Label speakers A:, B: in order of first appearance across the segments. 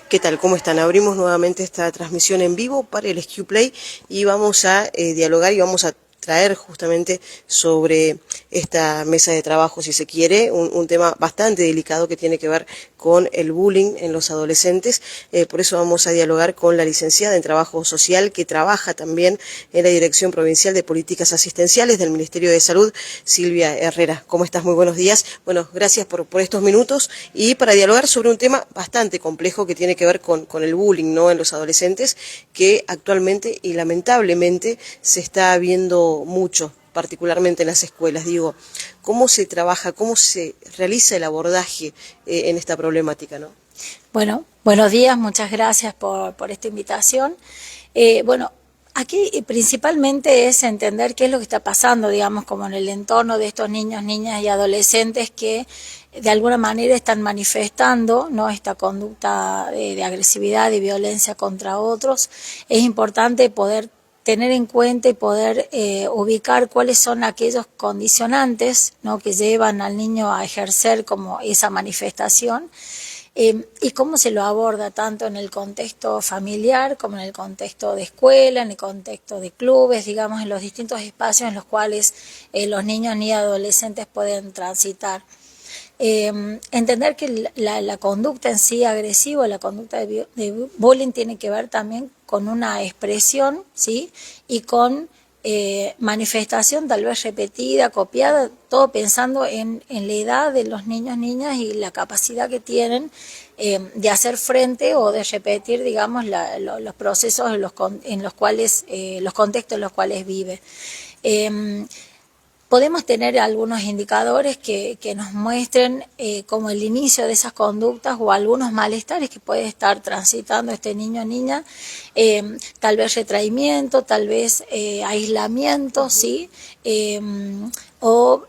A: ¿Qué tal? ¿Cómo están? Abrimos nuevamente esta transmisión en vivo para el SQ Play y vamos a dialogar y vamos a traer justamente sobre esta mesa de trabajo, si se quiere, un tema bastante delicado que tiene que ver con el bullying en los adolescentes. Por eso vamos a dialogar con la licenciada en Trabajo Social, que trabaja también en la Dirección Provincial de Políticas Asistenciales del Ministerio de Salud, Silvia Herrera. ¿Cómo estás? Muy buenos días. Bueno, gracias por estos minutos y para dialogar sobre un tema bastante complejo que tiene que ver con el bullying, ¿no?, en los adolescentes, que actualmente y lamentablemente se está viendo mucho, particularmente en las escuelas. Digo, ¿cómo se trabaja, cómo se realiza el abordaje en esta problemática, ¿no?
B: Bueno, buenos días, muchas gracias por esta invitación. Bueno, aquí principalmente es entender qué es lo que está pasando, digamos, como en el entorno de estos niños, niñas y adolescentes que de alguna manera están manifestando, ¿no?, esta conducta de agresividad y violencia contra otros. Es importante poder tener en cuenta y poder ubicar cuáles son aquellos condicionantes, ¿no?, que llevan al niño a ejercer como esa manifestación. Y cómo se lo aborda tanto en el contexto familiar como en el contexto de escuela, en el contexto de clubes, digamos, en los distintos espacios en los cuales los niños ni adolescentes pueden transitar. Entender que la conducta en sí agresiva, la conducta de bullying tiene que ver también con una expresión, ¿sí?, y con manifestación tal vez repetida, copiada, todo pensando en la edad de los niños, niñas y la capacidad que tienen de hacer frente o de repetir, digamos, los procesos en los cuales, los contextos en los cuales vive. Podemos tener algunos indicadores que nos muestren como el inicio de esas conductas o algunos malestares que puede estar transitando este niño o niña, tal vez retraimiento, tal vez aislamiento, ¿sí? O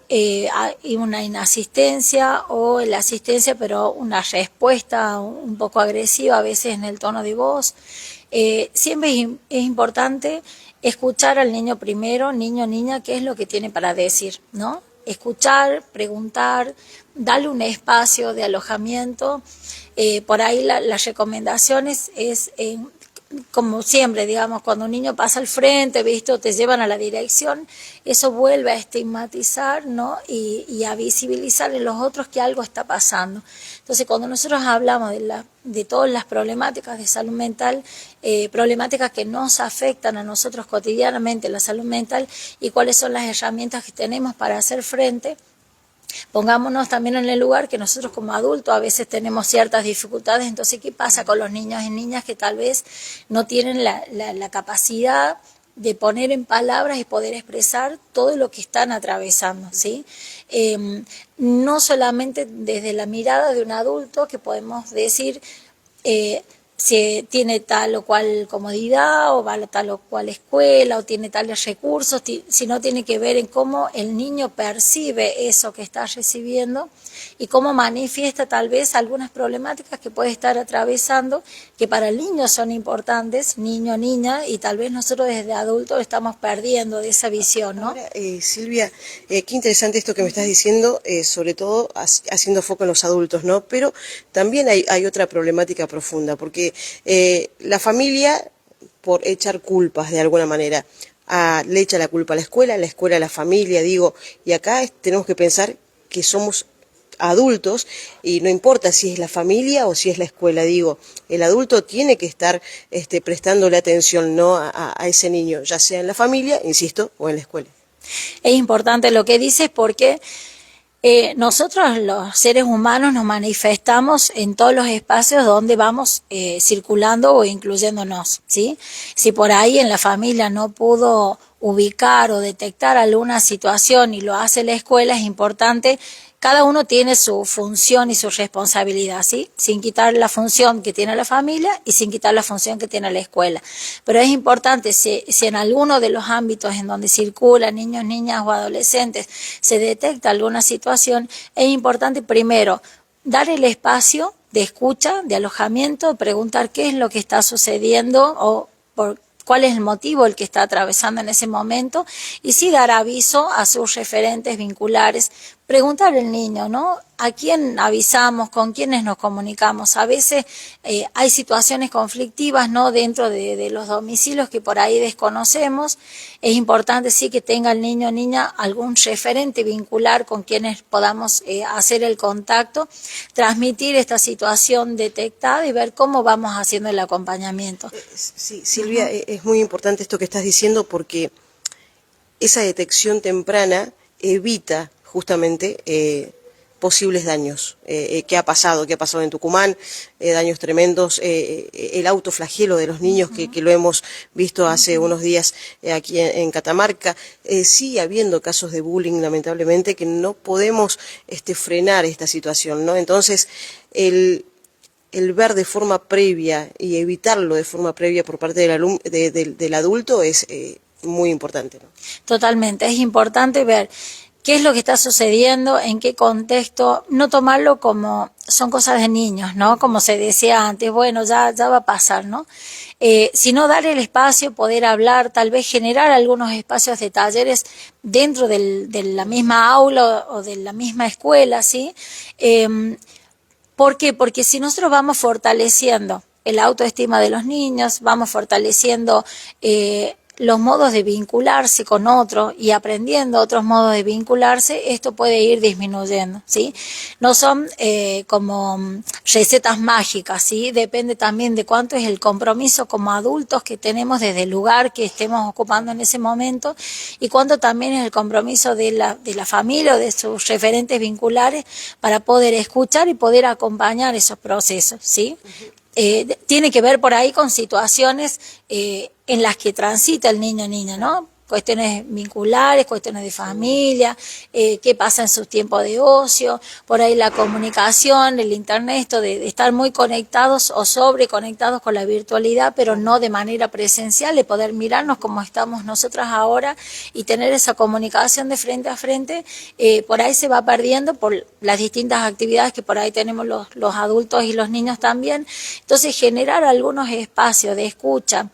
B: una inasistencia o la asistencia pero una respuesta un poco agresiva a veces en el tono de voz. Siempre es importante escuchar al niño primero, niño, niña, qué es lo que tiene para decir, ¿no? Escuchar, preguntar, darle un espacio de alojamiento. Por ahí las recomendaciones es, como siempre, digamos, cuando un niño pasa al frente, ¿viste?, te llevan a la dirección, eso vuelve a estigmatizar, ¿no?, y a visibilizar en los otros que algo está pasando. Entonces, cuando nosotros hablamos de todas las problemáticas de salud mental, problemáticas que nos afectan a nosotros cotidianamente, la salud mental, y cuáles son las herramientas que tenemos para hacer frente, pongámonos también en el lugar que nosotros como adultos a veces tenemos ciertas dificultades. Entonces, ¿qué pasa con los niños y niñas que tal vez no tienen la capacidad de poner en palabras y poder expresar todo lo que están atravesando, ¿sí? No solamente desde la mirada de un adulto que podemos decir si tiene tal o cual comodidad o va a tal o cual escuela o tiene tales recursos, sino tiene que ver en cómo el niño percibe eso que está recibiendo y cómo manifiesta tal vez algunas problemáticas que puede estar atravesando, que para el niño son importantes, niño, niña, y tal vez nosotros desde adultos estamos perdiendo de esa visión, ¿no?
A: Ahora, Silvia, qué interesante esto que me estás diciendo, sobre todo haciendo foco en los adultos, ¿no? Pero también hay otra problemática profunda, porque la familia, por echar culpas de alguna manera, le echa la culpa a la escuela a la familia, digo, y acá tenemos que pensar que somos adultos y no importa si es la familia o si es la escuela, digo, el adulto tiene que estar prestándole atención, ¿no?, a ese niño, ya sea en la familia, insisto, o en la escuela.
B: Es importante lo que dices porque nosotros los seres humanos nos manifestamos en todos los espacios donde vamos circulando o incluyéndonos, ¿sí? Si por ahí en la familia no pudo ubicar o detectar alguna situación y lo hace la escuela, es importante. Cada uno tiene su función y su responsabilidad, ¿sí? Sin quitar la función que tiene la familia y sin quitar la función que tiene la escuela. Pero es importante, si en alguno de los ámbitos en donde circulan niños, niñas o adolescentes se detecta alguna situación, es importante primero dar el espacio de escucha, de alojamiento, preguntar qué es lo que está sucediendo o cuál es el motivo el que está atravesando en ese momento, y sí dar aviso a sus referentes vinculares, preguntar al niño, ¿no?, a quién avisamos, con quiénes nos comunicamos. A veces hay situaciones conflictivas, ¿no?, dentro de los domicilios que por ahí desconocemos. Es importante sí que tenga el niño o niña algún referente vincular con quienes podamos hacer el contacto, transmitir esta situación detectada y ver cómo vamos haciendo el acompañamiento.
A: Sí, Silvia, es muy importante esto que estás diciendo porque esa detección temprana evita justamente posibles daños. ¿Qué ha pasado? ¿Qué ha pasado en Tucumán? Daños tremendos. El autoflagelo de los niños, que lo hemos visto hace unos días aquí en Catamarca. Sigue habiendo casos de bullying, lamentablemente, que no podemos frenar esta situación, ¿no? Entonces, el ver de forma previa y evitarlo de forma previa por parte del adulto es muy importante, ¿no?
B: Totalmente, es importante ver qué es lo que está sucediendo, en qué contexto, no tomarlo como son cosas de niños, ¿no? Como se decía antes, bueno, ya va a pasar, ¿no? Sino dar el espacio, poder hablar, tal vez generar algunos espacios de talleres dentro de la misma aula o de la misma escuela, ¿sí? ¿Por qué? Porque si nosotros vamos fortaleciendo la autoestima de los niños, vamos fortaleciendo los modos de vincularse con otros y aprendiendo otros modos de vincularse, esto puede ir disminuyendo, ¿sí? No son como recetas mágicas, ¿sí? Depende también de cuánto es el compromiso como adultos que tenemos desde el lugar que estemos ocupando en ese momento y cuánto también es el compromiso de la familia o de sus referentes vinculares para poder escuchar y poder acompañar esos procesos, ¿sí? Tiene que ver por ahí con situaciones en las que transita el niño o niña, ¿no? Cuestiones vinculares, cuestiones de familia, qué pasa en sus tiempos de ocio, por ahí la comunicación, el internet, esto de estar muy conectados o sobreconectados con la virtualidad, pero no de manera presencial, de poder mirarnos como estamos nosotras ahora y tener esa comunicación de frente a frente, por ahí se va perdiendo por las distintas actividades que por ahí tenemos los adultos y los niños también. Entonces generar algunos espacios de escucha,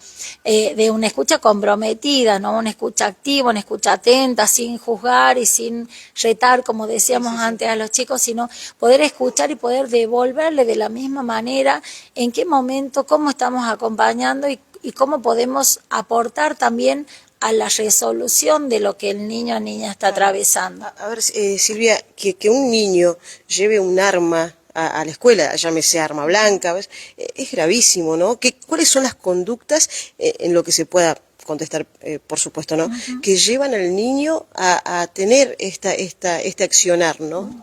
B: de una escucha comprometida, ¿no? Una escucha activa, una escucha atenta, sin juzgar y sin retar, como decíamos antes a los chicos, sino poder escuchar y poder devolverle de la misma manera en qué momento, cómo estamos acompañando y cómo podemos aportar también a la resolución de lo que el niño o niña está atravesando.
A: A ver, Silvia, que un niño lleve un arma a la escuela, llámese arma blanca, ¿ves? Es gravísimo, ¿no? ¿Cuáles son las conductas en lo que se pueda contestar, por supuesto, ¿no? Que llevan al niño a tener este accionar, ¿no?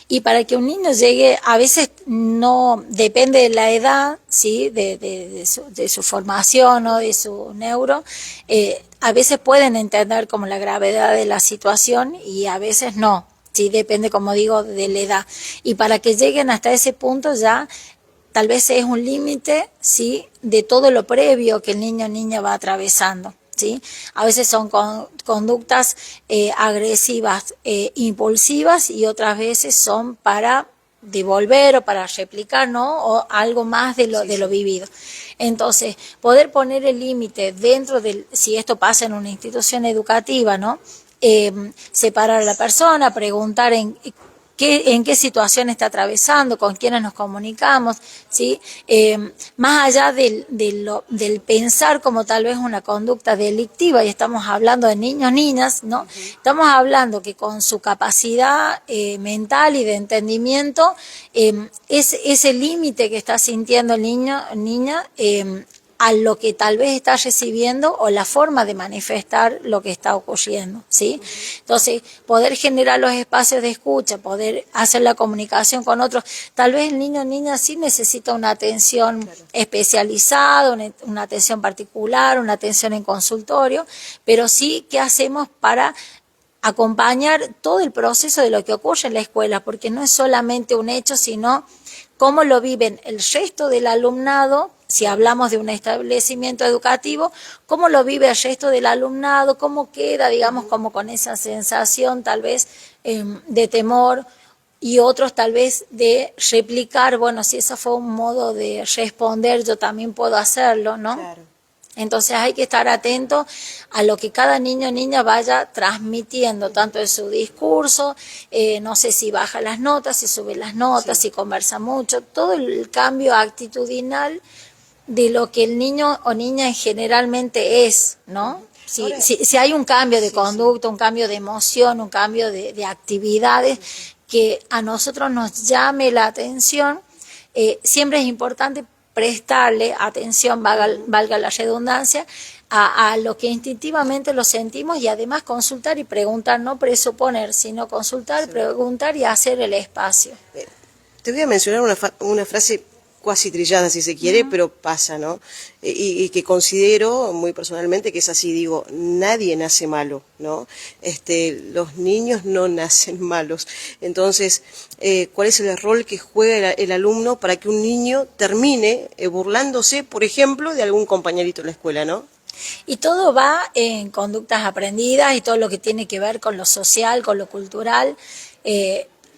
B: Y para que un niño llegue, a veces no depende de la edad, ¿sí? de su formación o de su neuro, a veces pueden entender como la gravedad de la situación y a veces no, ¿sí? Depende, como digo, de la edad. Y para que lleguen hasta ese punto ya tal vez es un límite, ¿sí? De todo lo previo que el niño o niña va atravesando, ¿sí? A veces son conductas agresivas, impulsivas y otras veces son para devolver o para replicar, ¿no? O algo más de lo vivido. Entonces, poder poner el límite dentro del, si esto pasa en una institución educativa, ¿no? Separar a la persona, preguntar en qué situación está atravesando, con quiénes nos comunicamos, ¿sí? Más allá del pensar como tal vez una conducta delictiva, y estamos hablando de niños, niñas, ¿no? Estamos hablando que con su capacidad mental y de entendimiento, ese límite que está sintiendo el niño, niña, a lo que tal vez está recibiendo o la forma de manifestar lo que está ocurriendo, ¿sí? Entonces, poder generar los espacios de escucha, poder hacer la comunicación con otros. Tal vez el niño o niña sí necesita una atención especializada, una atención particular, una atención en consultorio, pero sí, ¿qué hacemos para acompañar todo el proceso de lo que ocurre en la escuela? Porque no es solamente un hecho, sino cómo lo viven el resto del alumnado. Si hablamos de un establecimiento educativo, cómo lo vive el resto del alumnado, cómo queda, digamos, como con esa sensación tal vez de temor y otros tal vez de replicar, bueno, si eso fue un modo de responder, yo también puedo hacerlo, ¿no?
A: Claro.
B: Entonces hay que estar atento a lo que cada niño o niña vaya transmitiendo, tanto en su discurso, no sé si baja las notas, si sube las notas, si conversa mucho, todo el cambio actitudinal de lo que el niño o niña generalmente es, ¿no? Si hay un cambio de conducta, un cambio de emoción, un cambio de actividades que a nosotros nos llame la atención, siempre es importante prestarle atención, valga la redundancia, a lo que instintivamente lo sentimos y además consultar y preguntar, no presuponer, sino consultar, preguntar y hacer el espacio.
A: Te voy a mencionar una frase cuasi trillada si se quiere, pero pasa, ¿no? Y que considero muy personalmente que es así, digo, nadie nace malo, ¿no? Los niños no nacen malos. Entonces, ¿cuál es el rol que juega el alumno para que un niño termine burlándose, por ejemplo, de algún compañerito en la escuela, ¿no?
B: Y todo va en conductas aprendidas y todo lo que tiene que ver con lo social, con lo cultural.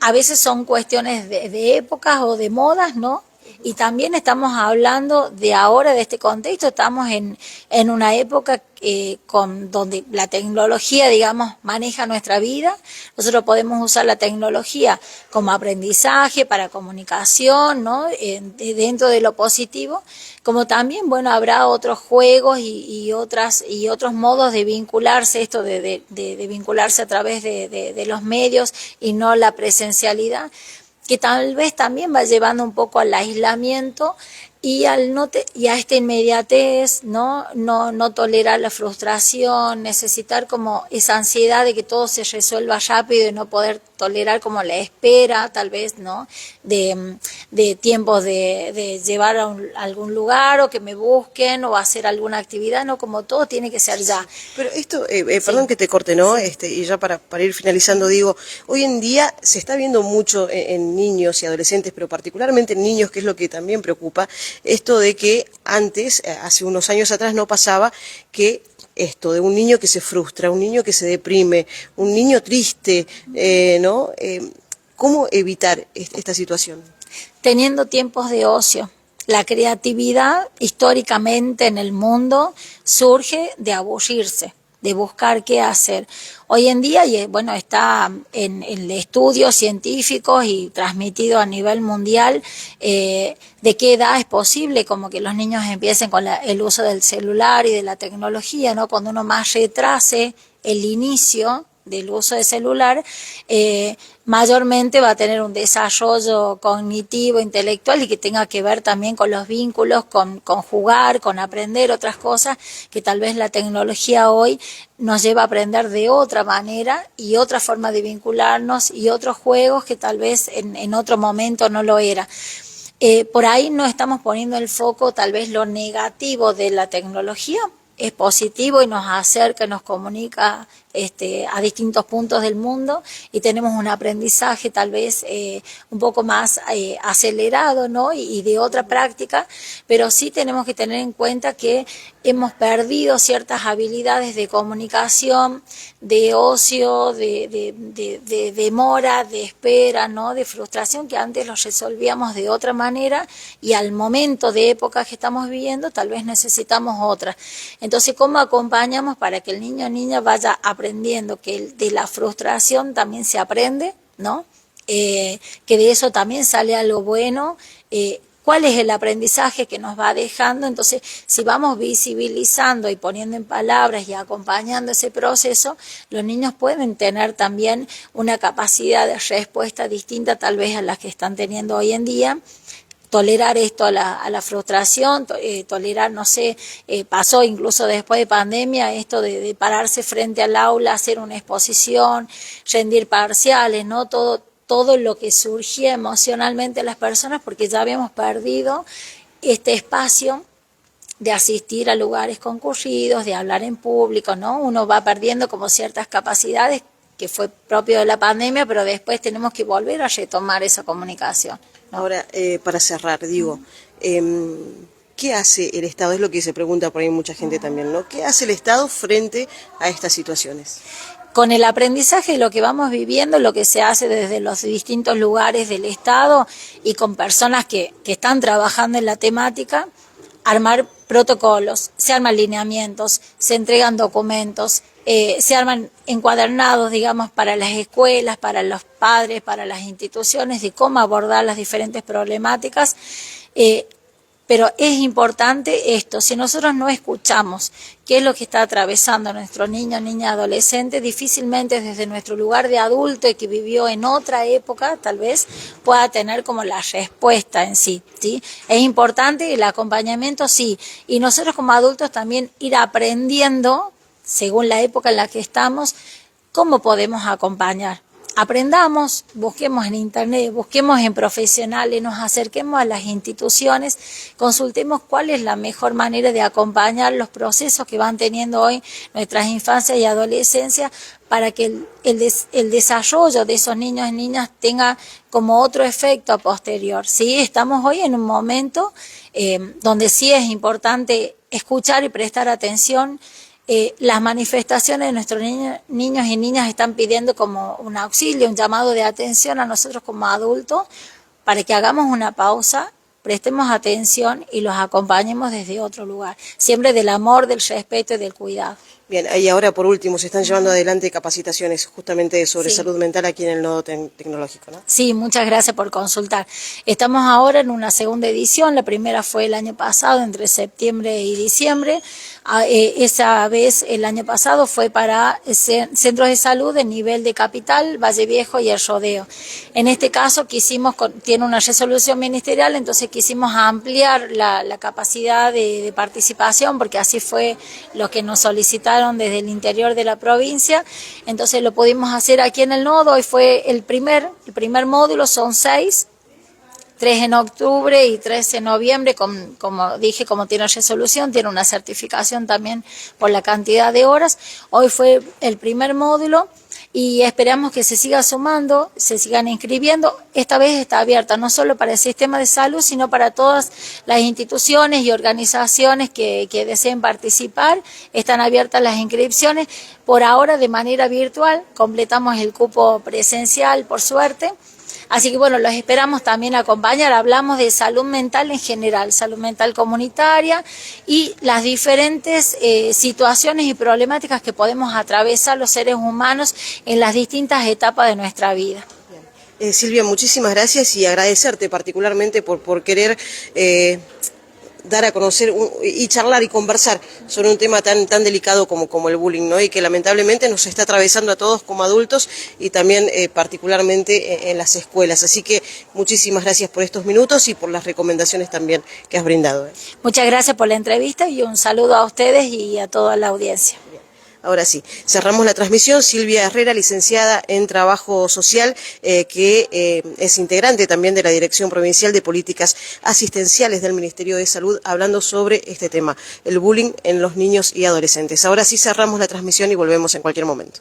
B: A veces son cuestiones de épocas o de modas, ¿no? Y también estamos hablando de ahora, de este contexto, estamos en una época donde la tecnología, digamos, maneja nuestra vida. Nosotros podemos usar la tecnología como aprendizaje, para comunicación, ¿no? Dentro de lo positivo, como también, bueno, habrá otros juegos y otros modos de vincularse, esto de vincularse a través de los medios y no la presencialidad, que tal vez también va llevando un poco al aislamiento y a esta inmediatez, no tolerar la frustración, necesitar como esa ansiedad de que todo se resuelva rápido y no poder tolerar como la espera, tal vez, ¿no? De tiempos de llevar a algún lugar o que me busquen o hacer alguna actividad, no, como todo tiene que ser ya.
A: Pero esto, perdón que te corte, ¿no? Y ya para ir finalizando, digo, hoy en día se está viendo mucho en niños y adolescentes, pero particularmente en niños, que es lo que también preocupa, esto de que antes, hace unos años atrás, no pasaba que esto de un niño que se frustra, un niño que se deprime, un niño triste, ¿no? ¿Cómo evitar esta situación?
B: Teniendo tiempos de ocio. La creatividad históricamente en el mundo surge de aburrirse, de buscar qué hacer. Hoy en día, y bueno, está en estudios científicos y transmitido a nivel mundial, de qué edad es posible como que los niños empiecen con el uso del celular y de la tecnología, ¿no? Cuando uno más retrase el inicio del uso de celular, mayormente va a tener un desarrollo cognitivo, intelectual y que tenga que ver también con los vínculos, con jugar, con aprender otras cosas que tal vez la tecnología hoy nos lleva a aprender de otra manera y otra forma de vincularnos y otros juegos que tal vez en otro momento no lo era. Por ahí no estamos poniendo el foco, tal vez lo negativo de la tecnología es positivo y nos acerca, nos comunica a distintos puntos del mundo y tenemos un aprendizaje tal vez un poco más acelerado, ¿no? Y de otra práctica, pero sí tenemos que tener en cuenta que hemos perdido ciertas habilidades de comunicación, de ocio, de demora, de espera, ¿no? De frustración, que antes los resolvíamos de otra manera y al momento de épocas que estamos viviendo tal vez necesitamos otra. Entonces, ¿cómo acompañamos para que el niño o niña vaya aprendiendo que de la frustración también se aprende, ¿no? Que de eso también sale algo bueno? ¿Cuál es el aprendizaje que nos va dejando? Entonces, si vamos visibilizando y poniendo en palabras y acompañando ese proceso, los niños pueden tener también una capacidad de respuesta distinta tal vez a las que están teniendo hoy en día. Tolerar esto a la frustración, tolerar, no sé, pasó incluso después de pandemia esto de pararse frente al aula, hacer una exposición, rendir parciales, ¿no? Todo lo que surgía emocionalmente a las personas, porque ya habíamos perdido este espacio de asistir a lugares concurridos, de hablar en público, ¿no? Uno va perdiendo como ciertas capacidades que fue propio de la pandemia, pero después tenemos que volver a retomar esa comunicación, ¿no?
A: Ahora, para cerrar, digo, ¿qué hace el Estado? Es lo que se pregunta por ahí mucha gente también, ¿no? ¿Qué hace el Estado frente a estas situaciones?
B: Con el aprendizaje de lo que vamos viviendo, lo que se hace desde los distintos lugares del Estado y con personas que están trabajando en la temática, armar protocolos, se arman lineamientos, se entregan documentos, se arman encuadernados, digamos, para las escuelas, para los padres, para las instituciones, de cómo abordar las diferentes problemáticas. Pero es importante esto, si nosotros no escuchamos qué es lo que está atravesando nuestro niño, niña, adolescente, difícilmente desde nuestro lugar de adulto y que vivió en otra época, tal vez, pueda tener como la respuesta en sí, ¿sí? Es importante el acompañamiento, sí, y nosotros como adultos también ir aprendiendo, según la época en la que estamos, cómo podemos acompañar. Aprendamos, busquemos en internet, busquemos en profesionales, nos acerquemos a las instituciones, consultemos cuál es la mejor manera de acompañar los procesos que van teniendo hoy nuestras infancias y adolescencias para que el desarrollo de esos niños y niñas tenga como otro efecto a posterior. ¿Sí? Estamos hoy en un momento donde sí es importante escuchar y prestar atención. Las manifestaciones de nuestros niños y niñas están pidiendo como un auxilio, un llamado de atención a nosotros como adultos para que hagamos una pausa, prestemos atención y los acompañemos desde otro lugar, siempre del amor, del respeto y del cuidado.
A: Bien, y ahora por último, se están llevando adelante capacitaciones justamente sobre salud mental aquí en el Nodo Tecnológico, ¿no?
B: Sí, muchas gracias por consultar. Estamos ahora en una segunda edición, la primera fue el año pasado, entre septiembre y diciembre. Esa vez, el año pasado, fue para centros de salud de nivel de Capital, Valle Viejo y El Rodeo. En este caso tiene una resolución ministerial, entonces quisimos ampliar la capacidad de participación, porque así fue lo que nos solicitaron desde el interior de la provincia, entonces lo pudimos hacer aquí en el Nodo. Hoy fue el primer módulo, son 6, 3 en octubre y 3 en noviembre, como dije, como tiene resolución, tiene una certificación también por la cantidad de horas. Hoy fue el primer módulo y esperamos que se siga sumando, se sigan inscribiendo. Esta vez está abierta no solo para el sistema de salud, sino para todas las instituciones y organizaciones que deseen participar. Están abiertas las inscripciones, por ahora de manera virtual, completamos el cupo presencial por suerte. Así que bueno, los esperamos también acompañar. Hablamos de salud mental en general, salud mental comunitaria y las diferentes situaciones y problemáticas que podemos atravesar los seres humanos en las distintas etapas de nuestra vida.
A: Silvia, muchísimas gracias y agradecerte particularmente por querer dar a conocer y charlar y conversar sobre un tema tan delicado como el bullying, ¿no? Y que lamentablemente nos está atravesando a todos como adultos y también particularmente en las escuelas. Así que muchísimas gracias por estos minutos y por las recomendaciones también que has brindado.
B: Muchas gracias por la entrevista y un saludo a ustedes y a toda la audiencia.
A: Ahora sí, cerramos la transmisión. Silvia Herrera, licenciada en Trabajo Social, que es integrante también de la Dirección Provincial de Políticas Asistenciales del Ministerio de Salud, hablando sobre este tema, el bullying en los niños y adolescentes. Ahora sí cerramos la transmisión y volvemos en cualquier momento.